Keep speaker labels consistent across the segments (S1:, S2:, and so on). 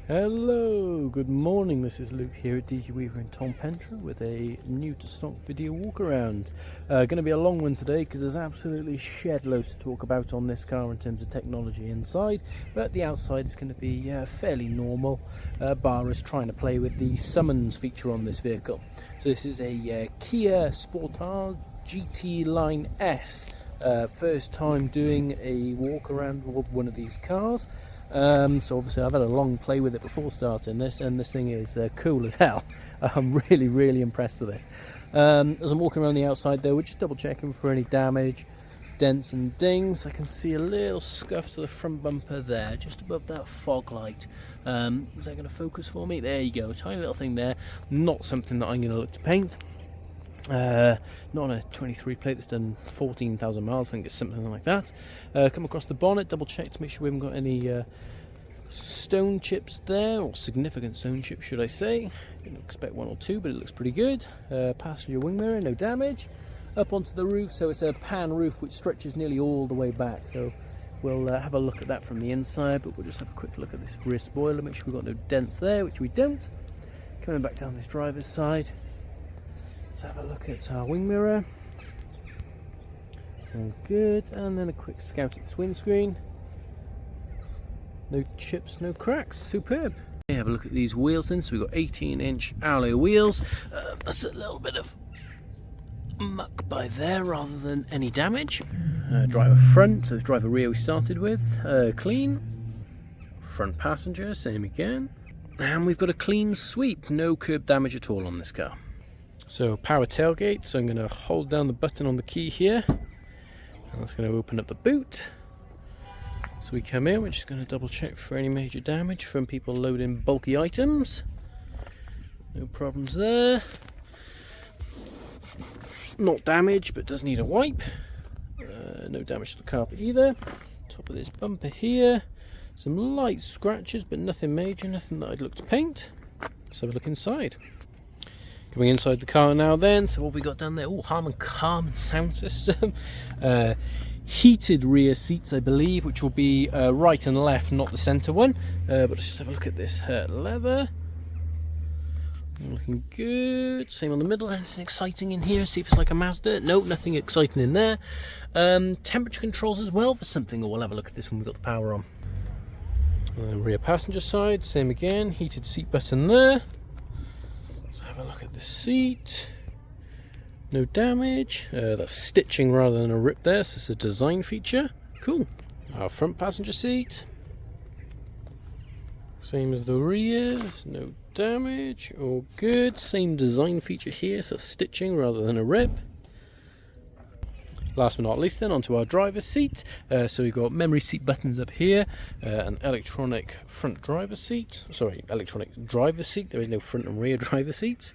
S1: Hello, good morning. This is Luke here at DG Weaver in Tom Pentra with a new to stock video walk around. Going to be a long one today because there's absolutely shed loads to talk about on this car in terms of technology inside, but the outside is going to be fairly normal, bar us trying to play with the summons feature on this vehicle. So this is a Kia Sportage GT Line S. First time doing a walk around with one of these cars. So obviously I've had a long play with it before starting this, and this thing is cool as hell. I'm really impressed with this. As I'm walking around the outside though, we're just double checking for any damage, dents and dings. I can see a little scuff to the front bumper there, just above that fog light. Is that going to focus for me? There you go, a tiny little thing there. Not something that I'm going to look to paint. Not on a 23 plate that's done 14,000 miles, I think it's something like that. Come across the bonnet, double check to make sure we haven't got any stone chips there, or significant stone chips should I say. Didn't expect one or two, but it looks pretty good. Passenger wing mirror, no damage. Up onto the roof, so it's a pan roof which stretches nearly all the way back, so we'll have a look at that from the inside, but we'll just have a quick look at this rear spoiler, make sure we've got no dents there, which we don't. Coming back down this driver's side, let's have a look at our wing mirror. All good, and then a quick scout at this windscreen. No chips, no cracks, superb. Have a look at these wheels then. So we've got 18-inch alloy wheels. That's a little bit of muck by there rather than any damage. Driver front, so it's driver rear we started with, clean. Front passenger, same again. And we've got a clean sweep, no curb damage at all on this car. So power tailgate, so I'm going to hold down the button on the key here, and that's going to open up the boot. So we come in, we're just going to double check for any major damage from people loading bulky items. No problems there. Not damaged, but does need a wipe. No damage to the carpet either. Top of this bumper here, some light scratches, but nothing major, nothing that I'd look to paint. Let's have a look inside. Coming inside the car now then, so what we got down there, Harman sound system. Heated rear seats I believe, which will be right and left, not the centre one. But let's just have a look at this leather. Looking good. Same on the middle. Anything exciting in here? See if it's like a Mazda. Nope, nothing exciting in there. Temperature controls as well for something, or we'll have a look at this when we've got the power on. Rear passenger side, same again. Heated seat button there. Let's have a look at the seat. No damage. That's stitching rather than a rip there, so it's a design feature. Cool. Our front passenger seat. Same as the rear. No damage. All good. Same design feature here, so stitching rather than a rip. Last but not least then, onto our driver's seat. So we've got memory seat buttons up here, an electronic front driver's seat. Sorry, electronic driver's seat. There is no front and rear driver seats.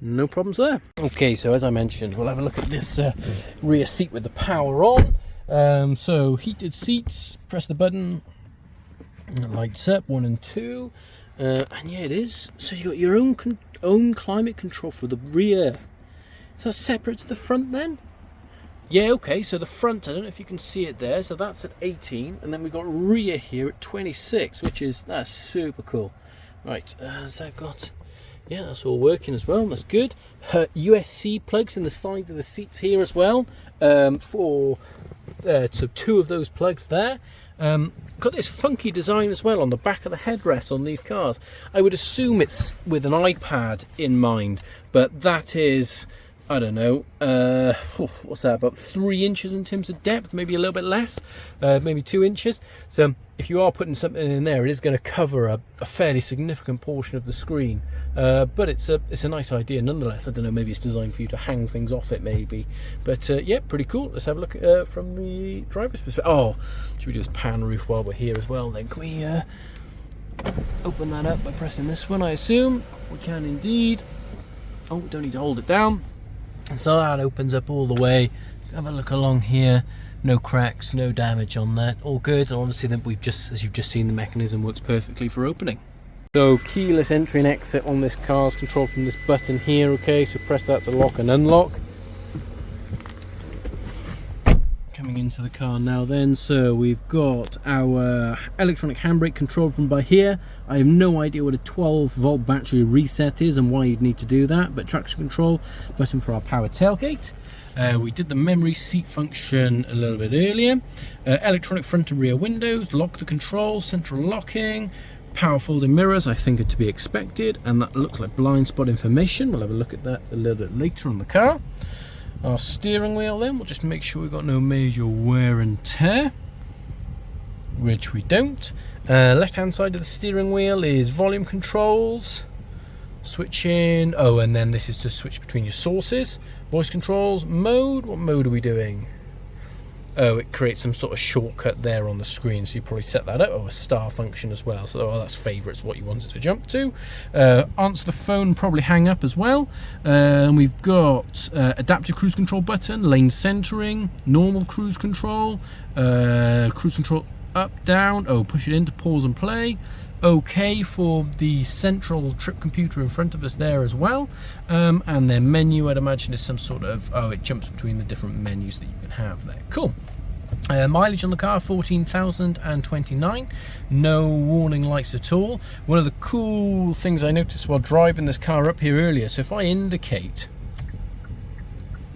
S1: No problems there. Okay, so as I mentioned, we'll have a look at this rear seat with the power on. So heated seats, press the button, and it lights up 1 and 2. And yeah, it is. So you've got your own climate control for the rear. So that's separate to the front then? Yeah, okay, so the front, I don't know if you can see it there, so that's at 18, and then we've got rear here at 26, that's super cool. Right, has that got, yeah, that's all working as well, that's good. USB plugs in the sides of the seats here as well, so 2 of those plugs there. Got this funky design as well on the back of the headrest on these cars. I would assume it's with an iPad in mind, but that is, I don't know, what's that, about 3 inches in terms of depth, maybe a little bit less, maybe 2 inches. So if you are putting something in there, it is going to cover a fairly significant portion of the screen. But it's a nice idea nonetheless. I don't know, maybe it's designed for you to hang things off it maybe. But yeah, pretty cool. Let's have a look from the driver's perspective. Oh, should we do this pan roof while we're here as well then? Can we open that up by pressing this one, I assume? We can indeed. Oh, don't need to hold it down. And so that opens up all the way. Have a look along here. No cracks, no damage on that. All good. And obviously, then as you've just seen, the mechanism works perfectly for opening. So keyless entry and exit on this car is controlled from this button here. Okay, so press that to lock and unlock. Coming into the car now then, so we've got our electronic handbrake controlled from by here. I have no idea what a 12-volt battery reset is and why you'd need to do that, but traction control, button for our power tailgate. We did the memory seat function a little bit earlier. Electronic front and rear windows, lock the controls, central locking, power folding mirrors, I think are to be expected, and that looks like blind spot information. We'll have a look at that a little bit later on the car. Our steering wheel then, we'll just make sure we've got no major wear and tear, which we don't. Left hand side of the steering wheel is volume controls, switching, oh, and then this is to switch between your sources. Voice controls, mode, what mode are we doing? Oh, it creates some sort of shortcut there on the screen, so you probably set that up. Oh, a star function as well, so that's favourites, what you want it to jump to. Answer the phone, probably hang up as well. We've got adaptive cruise control button, lane centering, normal cruise control up, down, oh, push it in to pause and play. OK for the central trip computer in front of us there as well, and then menu, I'd imagine, is some sort of, oh, it jumps between the different menus that you can have there. Cool. Mileage on the car, 14,029. No warning lights at all. One of the cool things I noticed while driving this car up here earlier, so if I indicate,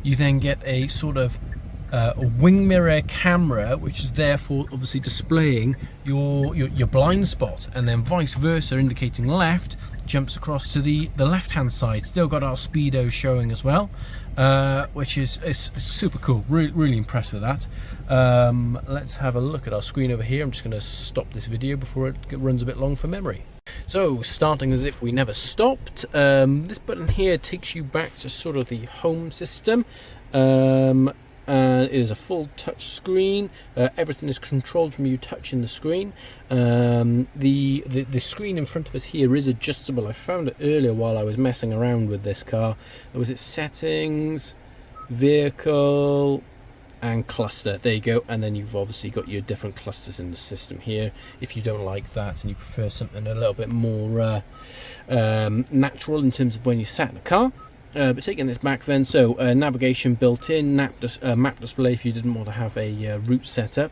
S1: you then get a sort of a wing mirror camera, which is therefore obviously displaying your blind spot, and then vice versa, indicating left, jumps across to the left hand side. Still got our speedo showing as well, which is super cool. Really impressed with that. Let's have a look at our screen over here. I'm just going to stop this video before it runs a bit long for memory. So, starting as if we never stopped, this button here takes you back to sort of the home system. It is a full touch screen. Everything is controlled from you touching the screen. The screen in front of us here is adjustable. I found it earlier while I was messing around with this car. Was it settings, vehicle, and cluster? There you go. And then you've obviously got your different clusters in the system here. If you don't like that and you prefer something a little bit more natural in terms of when you sat in the car. But taking this back then, so navigation built in, map display if you didn't want to have a route set up.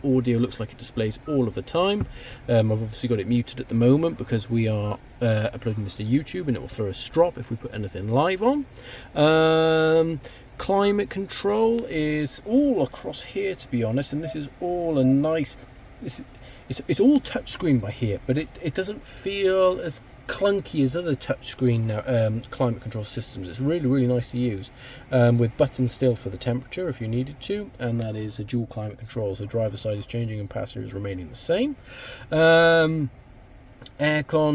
S1: Audio looks like it displays all of the time. I've obviously got it muted at the moment because we are uploading this to YouTube, and it will throw a strop if we put anything live on. Climate control is all across here, to be honest, and this is all a nice, it's all touchscreen by here, but it doesn't feel as clunky as other touchscreen climate control systems. It's really nice to use, with buttons still for the temperature if you needed to, and that is a dual climate control, so driver side is changing and passenger is remaining the same. Aircon,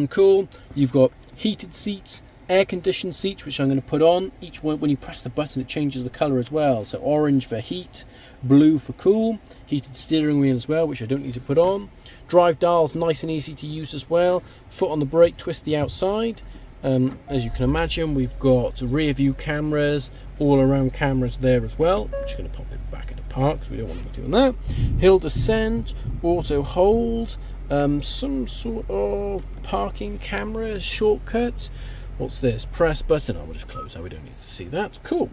S1: cool. You've got heated seats, air conditioned seats, which I'm going to put on. Each one, when you press the button, it changes the colour as well, so orange for heat, blue for cool. Heated steering wheel as well, which I don't need to put on. Drive dials, nice and easy to use as well. Foot on the brake, twist the outside. As you can imagine, we've got rear view cameras, all around cameras there as well. I'm just going to pop it back into park because we don't want to be doing that. Hill descent, auto hold, some sort of parking camera shortcut. What's this? Press button. I will just close that, we don't need to see that. Cool.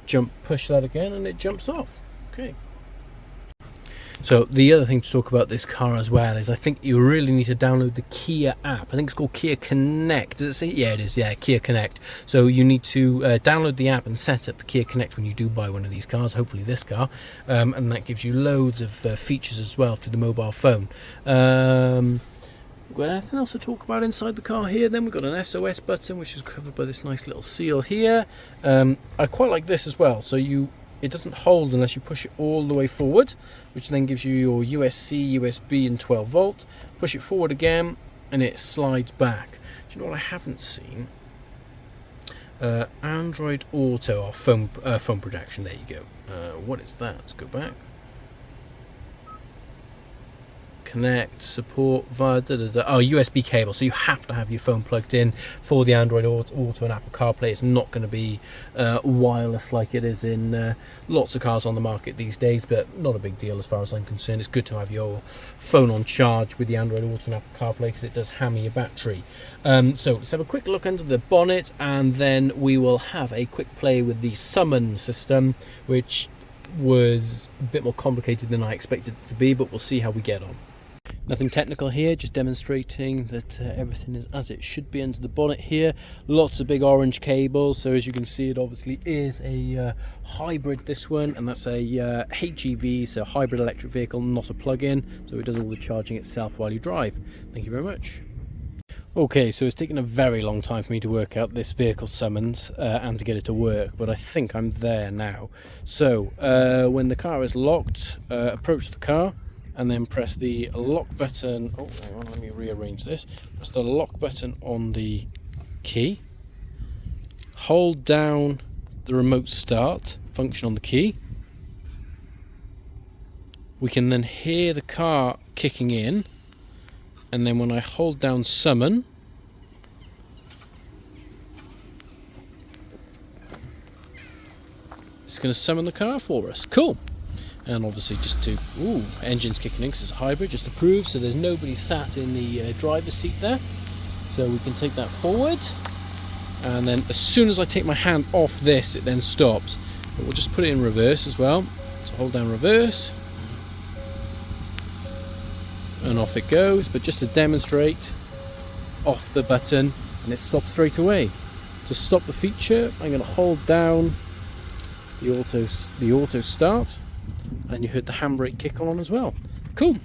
S1: Jump, push that again and it jumps off. Okay. So the other thing to talk about this car as well is I think you really need to download the Kia app. I think it's called Kia Connect. Does it say? Yeah, it is. Yeah, Kia Connect. So you need to download the app and set up the Kia Connect when you do buy one of these cars, hopefully this car. And that gives you loads of features as well through the mobile phone. We've got anything else to talk about inside the car here? Then we've got an SOS button, which is covered by this nice little seal here. I quite like this as well. So it doesn't hold unless you push it all the way forward, which then gives you your USB, and 12 volt. Push it forward again, and it slides back. Do you know what I haven't seen? Android Auto, or phone protection. There you go. What is that? Let's go back. Connect, support via USB cable, so you have to have your phone plugged in for the Android Auto and Apple CarPlay. It's not going to be wireless like it is in lots of cars on the market these days, but not a big deal as far as I'm concerned. It's good to have your phone on charge with the Android Auto and Apple CarPlay because it does hammer your battery. So let's have a quick look under the bonnet, and then we will have a quick play with the summon system, which was a bit more complicated than I expected it to be, but we'll see how we get on. Nothing technical here, just demonstrating that everything is as it should be under the bonnet here. Lots of big orange cables, so as you can see it obviously is a hybrid, this one, and that's a HEV, so hybrid electric vehicle, not a plug-in, so it does all the charging itself while you drive. Thank you very much. Okay, so it's taken a very long time for me to work out this vehicle summons and to get it to work, but I think I'm there now. So when the car is locked, approach the car and then press the lock button. Oh, hang on, let me rearrange this. Press the lock button on the key. Hold down the remote start function on the key. We can then hear the car kicking in, and then when I hold down summon, it's going to summon the car for us. Cool. And obviously just to, engine's kicking in because it's a hybrid, just to prove, so there's nobody sat in the driver's seat there. So we can take that forward, and then as soon as I take my hand off this, it then stops. But we'll just put it in reverse as well. So hold down reverse, and off it goes. But just to demonstrate, off the button, and it stops straight away. To stop the feature, I'm going to hold down the auto start, and you heard the handbrake kick on as well. Cool.